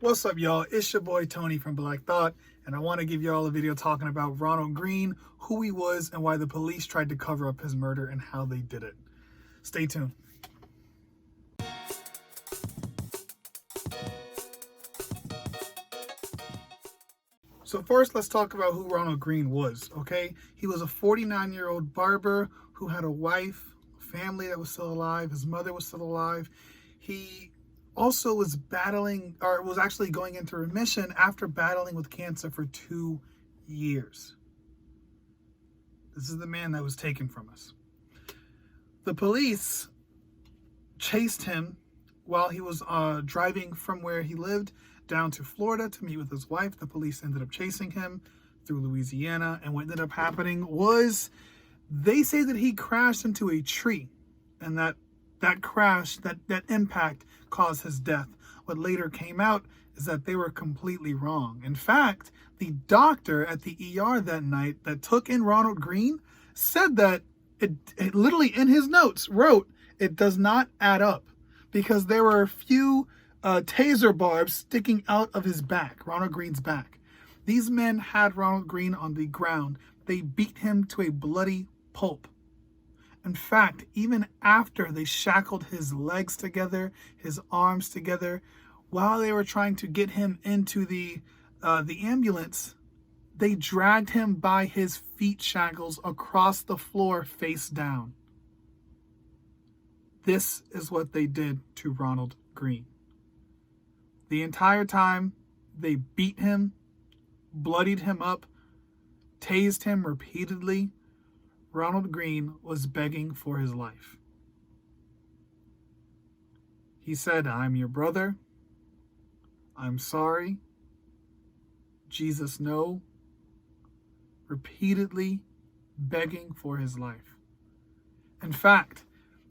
What's up, y'all? It's your boy Tony from Black Thought, and I want to give y'all a video talking about Ronald Greene, who he was, and why the police tried to cover up his murder and how they did it. Stay tuned. So first, let's talk about who Ronald Greene was, okay? He was a 49-year-old barber who had a wife, a family that was still alive. His mother was still alive. He also was was actually going into remission after battling with cancer for 2 years. This is the man that was taken from us. The police chased him while he was driving from where he lived down to Florida to meet with his wife. The police ended up chasing him through Louisiana, and what ended up happening was they say that he crashed into a tree, and that crash, that impact caused his death. What later came out is that they were completely wrong. In fact, the doctor at the ER that night that took in Ronald Greene said that it literally in his notes wrote, it does not add up, because there were a few taser barbs sticking out of his back, Ronald Greene's back. These men had Ronald Greene on the ground. They beat him to a bloody pulp. In fact, even after they shackled his legs together, his arms together, while they were trying to get him into the ambulance, they dragged him by his feet shackles across the floor face down. This is what they did to Ronald Greene. The entire time, they beat him, bloodied him up, tased him repeatedly. Ronald Greene was begging for his life. He said, "I'm your brother. I'm sorry. Jesus, no." Repeatedly begging for his life. In fact,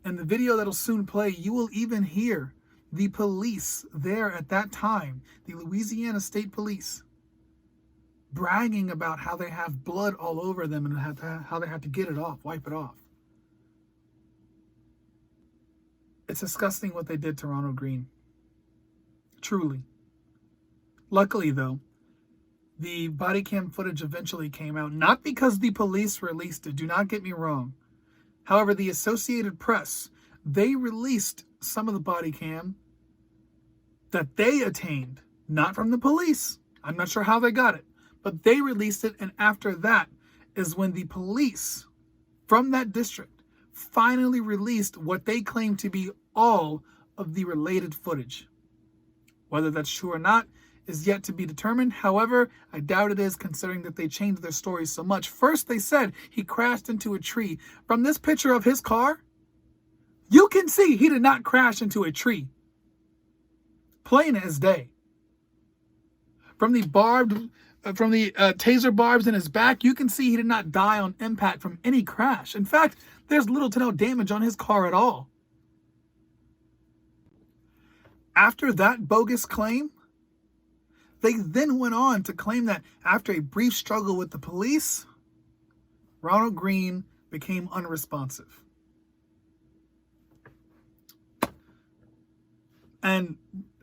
in the video that'll soon play, you will even hear the police there at that time, the Louisiana State Police, bragging about how they have blood all over them and how they have to get it off, wipe it off. It's disgusting what they did to Ronald Greene. Truly. Luckily, though, the body cam footage eventually came out, not because the police released it, do not get me wrong. However, the Associated Press, they released some of the body cam that they attained, not from the police. I'm not sure how they got it, but they released it, and after that is when the police from that district finally released what they claim to be all of the related footage. Whether that's true or not is yet to be determined. However, I doubt it is, considering that they changed their stories so much. First, they said he crashed into a tree. From this picture of his car, you can see he did not crash into a tree. Plain as day. From the taser barbs in his back, you can see he did not die on impact from any crash. In fact, there's little to no damage on his car at all. After that bogus claim, they then went on to claim that after a brief struggle with the police, Ronald Greene became unresponsive. And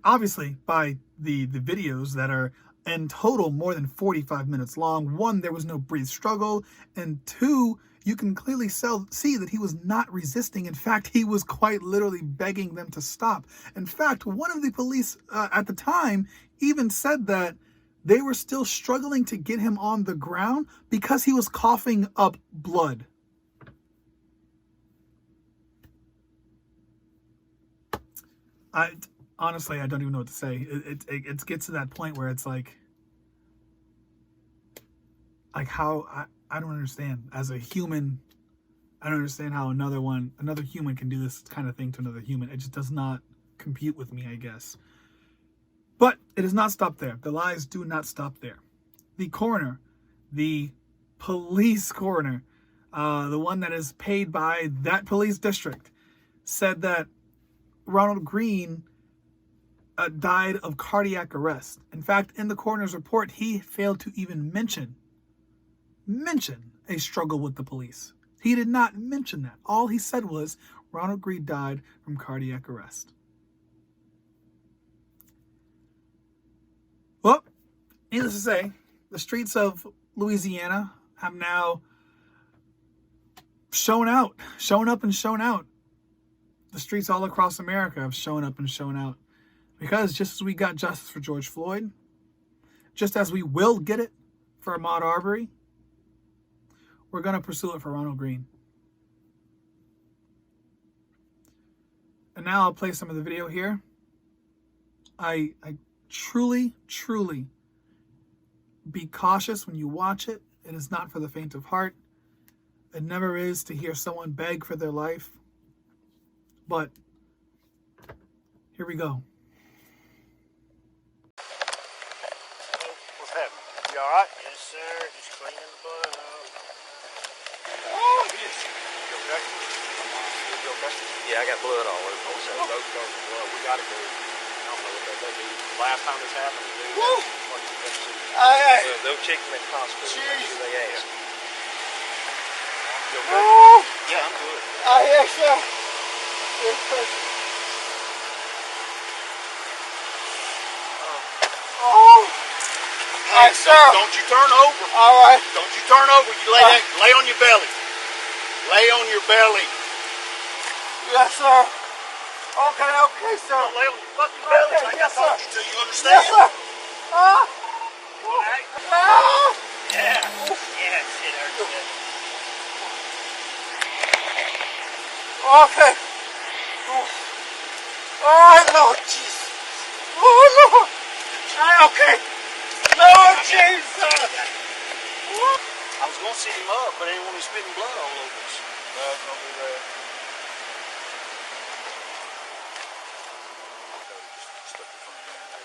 obviously, by the videos that are in total more than 45 minutes long, one, there was no brief struggle, and two, you can clearly see that he was not resisting. In fact, he was quite literally begging them to stop. In fact, one of the police at the time even said that they were still struggling to get him on the ground because he was coughing up blood. Honestly, I don't even know what to say. It gets to that point where it's like how I don't understand. As a human, I don't understand how another human can do this kind of thing to another human. It just does not compute with me, I guess. But it does not stop there. The lies do not stop there. The coroner, the police coroner, the one that is paid by that police district, said that Ronald Greene died of cardiac arrest. In fact, in the coroner's report, he failed to even mention a struggle with the police. He did not mention that. All he said was Ronald Greene died from cardiac arrest. Needless to say, the streets of Louisiana have now shown up and shown out. The streets all across America have shown up and shown out. Because just as we got justice for George Floyd, just as we will get it for Ahmaud Arbery, we're going to pursue it for Ronald Greene. And now I'll play some of the video here. I truly be cautious when you watch it. It is not for the faint of heart. It never is to hear someone beg for their life. But here we go. What's happening? You all right? Yes, sir. Just cleaning the blood up. Oh, yes. You okay? You okay? Yeah, I got blood all over. Oh, so those are the blood. We got to go. I don't know what that is. Last time this happened, dude. What did you see? They'll check them at the hospital. Jeez. They ask. You okay? Yeah, I'm good. Yes, sir. Yes, sir. Oh. Hey, sir. Don't you turn over. All right. Don't you turn over. You lay on your belly. Lay on your belly. Yes, sir. Okay, sir. Don't lay on your fucking belly like I told you to. You understand? Yes, sir. Yeah. Yeah, shit hurts. Okay. Oh, Lord Jesus. Oh, Lord. Okay. Lord Jesus. I was going to sit him up, but I didn't want him spitting blood all over us. That's going to be bad.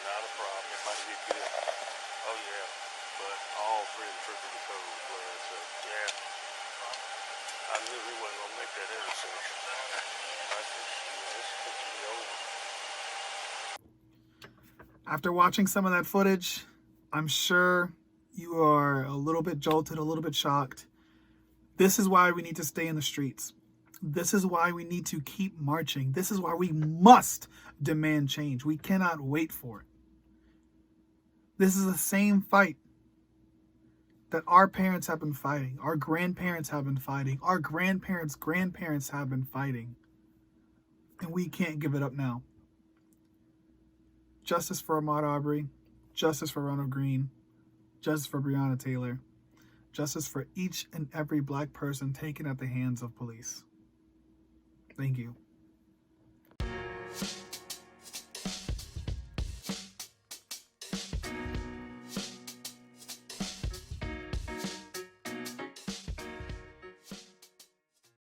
Not a problem. Everybody did good. Oh, yeah. But all three of the troopers were covered with blood, so. Yeah. I knew he wasn't going to make that intersection. I said, this could be over. After watching some of that footage, I'm sure you are a little bit jolted, a little bit shocked. This is why we need to stay in the streets. This is why we need to keep marching. This is why we must demand change. We cannot wait for it. This is the same fight that our parents have been fighting, our grandparents have been fighting, our grandparents' grandparents have been fighting. And we can't give it up now. Justice for Ahmaud Arbery, justice for Ronald Greene, justice for Breonna Taylor, justice for each and every black person taken at the hands of police. Thank you.